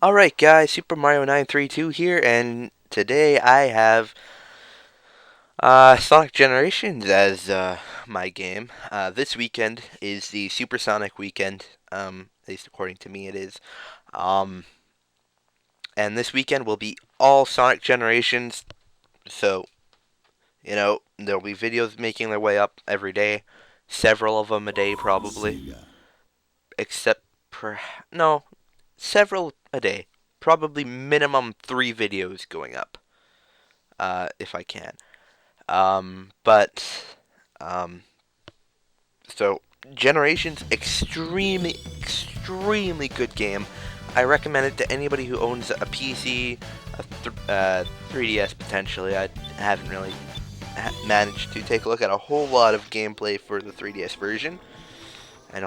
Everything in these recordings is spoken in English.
Alright guys, Super Mario 932 here, and today I have Sonic Generations as my game. This weekend is the Super Sonic weekend, at least according to me it is. Um, and this weekend will be all Sonic Generations, so, there'll be videos making their way up every day. Several of them a day probably. Except, no, several a day. Probably minimum 3 videos going up, if I can. But um, so Generations, extremely good game. I recommend it to anybody who owns a PC, 3DS potentially. I haven't really managed to take a look at a whole lot of gameplay for the 3DS version, and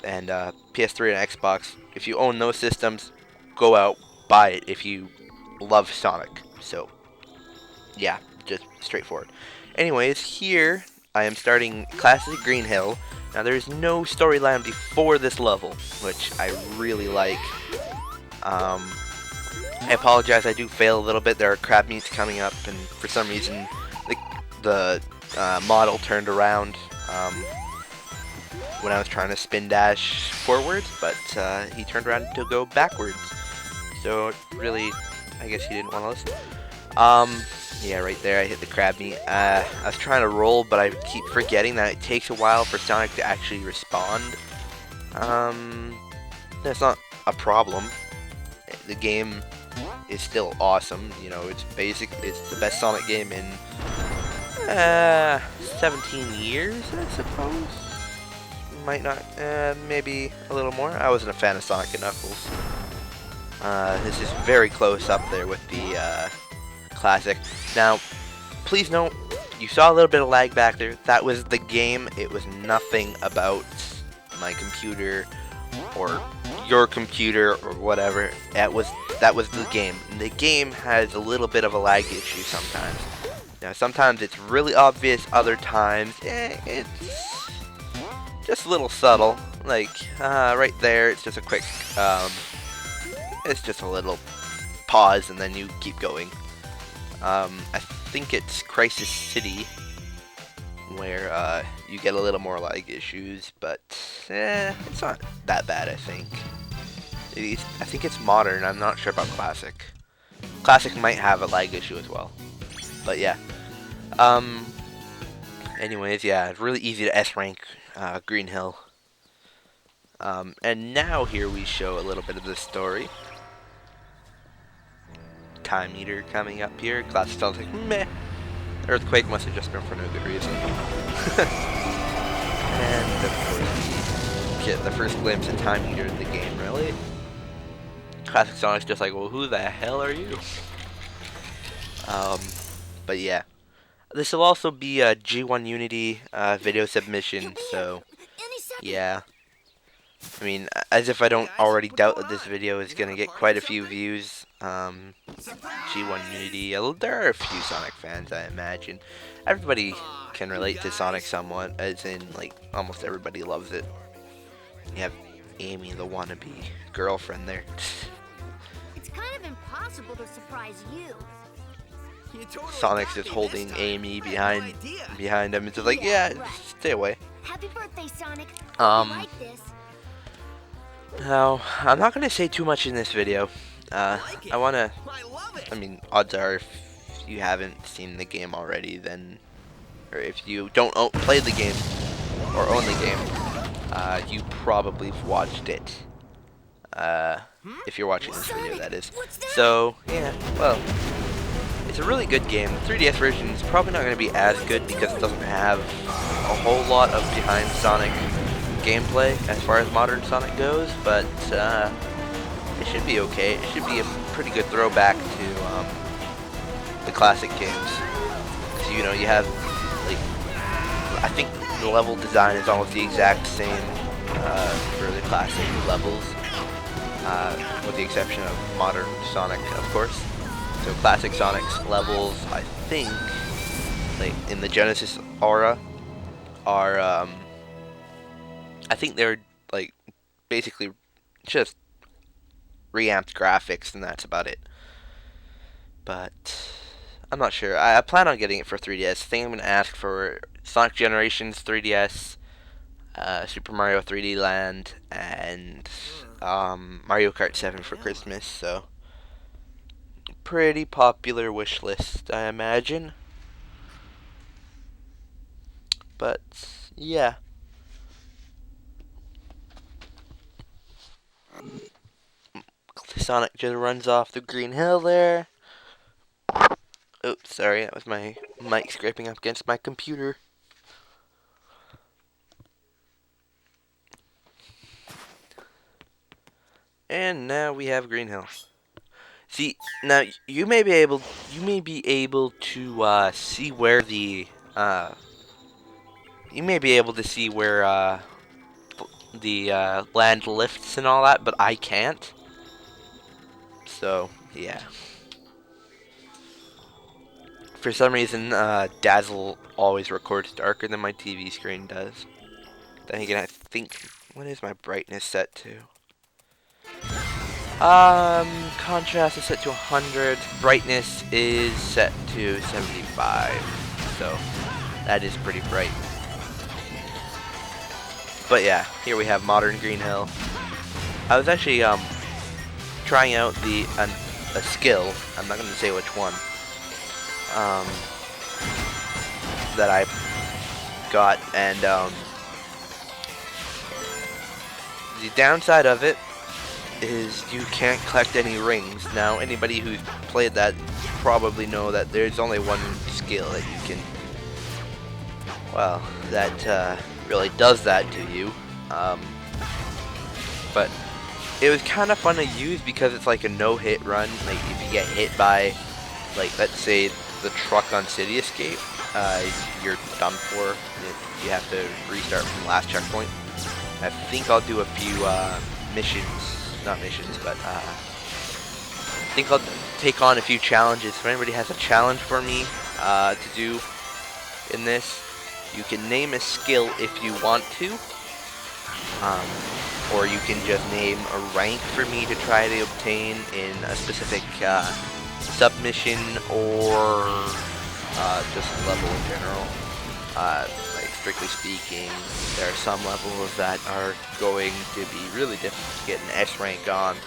PS3 and Xbox. If you own those systems, go out, buy it if you love Sonic. So yeah, just straightforward. Anyways, here I am starting Classic Green Hill. Now there's no storyline before this level, which I really like. I apologize, I do fail a little bit. There are crab meats coming up, and for some reason the model turned around when I was trying to spin dash forwards, but he turned around to go backwards. So really, I guess he didn't want to listen. Yeah, right there, I hit the crab meat. I was trying to roll, but I keep forgetting that it takes a while for Sonic to actually respond. That's not a problem. The game is still awesome. You know, it's the best Sonic game in 17 years, I suppose. Might not, maybe a little more. I wasn't a fan of Sonic and Knuckles. This is very close up there with the classic. Now, please note, you saw a little bit of lag back there. That was the game. It was nothing about my computer or your computer or whatever. That was the game. The game has a little bit of a lag issue sometimes. Now, sometimes it's really obvious. Other times, it's just a little subtle. Like right there, it's just a quick. It's just a little pause, and then you keep going. I think it's Crisis City where you get a little more lag issues, but it's not that bad, I think. I think it's modern. I'm not sure about Classic. Classic might have a lag issue as well, but yeah. Um. Anyways, yeah, it's really easy to S rank Green Hill. And now here we show a little bit of the story. Time meter coming up here. Classic sounds like meh. Earthquake must have just been for no good reason. And of course, we get the first glimpse of Time Eater in the game, really. Classic Sonic's just like, well, who the hell are you? But yeah. This will also be a G1 Unity video submission, so yeah. I mean, as if I don't already doubt that this video is going to get quite a few views. G1 Unity, there are a few Sonic fans, I imagine. Everybody can relate to Sonic somewhat, as in, like, almost everybody loves it. You have Amy, the wannabe girlfriend there. It's kind of impossible to surprise you. Sonic's just holding Amy behind him. It's just like, yeah, stay away. Happy birthday, Sonic. Like this. Now, I'm not going to say too much in this video. I mean, odds are if you haven't seen the game already, then, or if you don't play the game, or own the game, you probably watched it. If you're watching this video, that is. So, yeah, well, it's a really good game. The 3DS version is probably not going to be as good because it doesn't have a whole lot of behind Sonic gameplay as far as modern Sonic goes, but it should be okay. It should be a pretty good throwback to the classic games. So, you know, you have, like, I think the level design is almost the exact same for the classic levels, with the exception of modern Sonic, of course. So classic Sonic's levels, I think, like in the Genesis aura, are I think they're like basically just reamped graphics, and that's about it. But I'm not sure. I plan on getting it for 3DS. I think I'm gonna ask for Sonic Generations 3DS, Super Mario 3D Land, and Mario Kart 7 for Christmas. So pretty popular wish list, I imagine. But yeah. Sonic just runs off the green hill there. Oops, sorry, that was my mic scraping up against my computer. And now we have Green Hill. See, now you may be able to see where the you may be able to see where the land lifts and all that, but I can't. So yeah. For some reason, Dazzle always records darker than my TV screen does. Then again, I think, what is my brightness set to? Contrast is set to 100. Brightness is set to 75. So that is pretty bright. But yeah, here we have modern Green Hill. I was actually trying out a skill. I'm not going to say which one. That I got, and the downside of it is you can't collect any rings. Now, anybody who's played that probably know that there's only one skill that you can, well, that really does that to you. But it was kind of fun to use because it's like a no-hit run. Like, if you get hit by, like, let's say the truck on City Escape, you're done for. You have to restart from the last checkpoint. I think I'll do a few not missions, but I think I'll take on a few challenges. If anybody has a challenge for me to do in this, you can name a skill if you want to, or you can just name a rank for me to try to obtain in a specific submission or just level in general. Like, strictly speaking, there are some levels that are going to be really difficult to get an S rank on.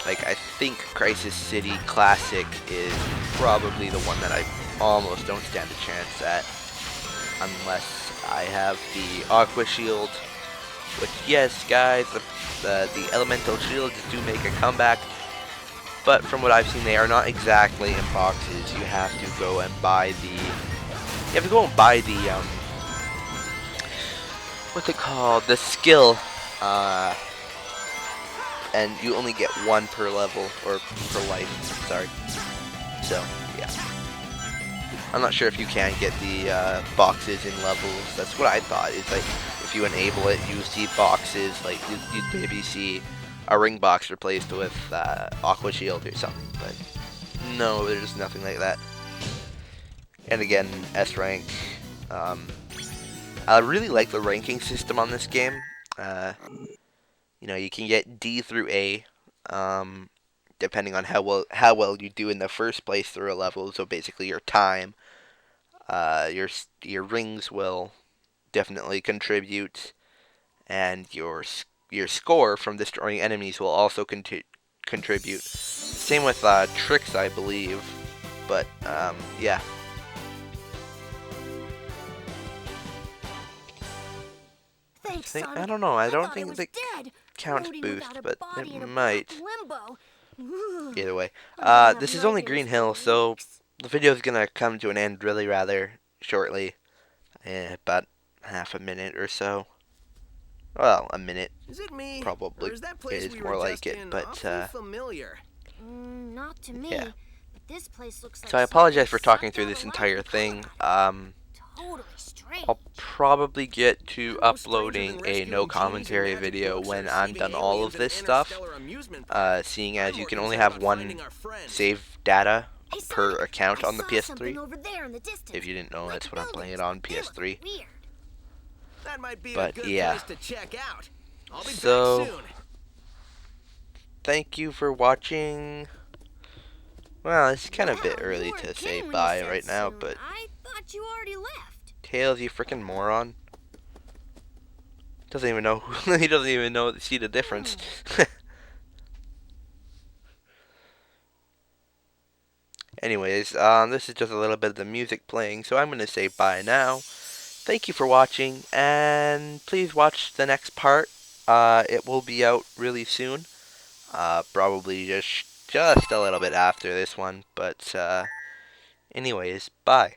Like, I think Crisis City Classic is probably the one that I almost don't stand a chance at, unless I have the Aqua Shield, which, yes, guys, the Elemental Shields do make a comeback. But from what I've seen, they are not exactly in boxes. You have to go and buy the... what's it called? The skill. And you only get one per level, or per life, sorry. So, yeah. I'm not sure if you can get the boxes in levels. That's what I thought. It's like, if you enable it, you see boxes, like, you'd maybe see a ring box replaced with Aqua Shield or something, but no, there's nothing like that. And again, S rank. I really like the ranking system on this game. You know, you can get D through A, depending on how well you do in the first place through a level. So basically, your time, your rings will definitely contribute, and your score from destroying enemies will also contribute. Same with tricks, I believe. But yeah. Thanks, I don't know. I don't think it counts boost, but it might. Either way, this is only Green Hill, so the video is gonna come to an end really rather shortly. About half a minute or so. Well, a minute. Is it me? Probably or is that place is we more were like just it, in but awfully familiar. Not to me. yeah. But this place looks like So I apologize for talking through this entire thing. Totally strange. I'll probably get to No uploading stranger than a rescuing no genies commentary and magic video books when or I'm deceiving done all aliens of in this an stuff. interstellar amusement park. Seeing as I'm you more can only concerned have about one finding our friends. save data Hey, per Sonic, account I on the saw something PS3. over there in the distance. If you didn't know, Like that's what I'm playing it buildings, on but they look PS3. weird. That might be a But good yeah. place to check out. I'll be So back soon. thank you for watching. Well, it's kind of a bit Well, you early weren't to say kidding when you bye said right now, soon. but I thought you already left. Tails, you freaking moron. Doesn't even know. He doesn't even see the difference. Anyways, this is just a little bit of the music playing, so I'm gonna say bye now. Thank you for watching, and please watch the next part. It will be out really soon. Probably just a little bit after this one, but anyways, bye.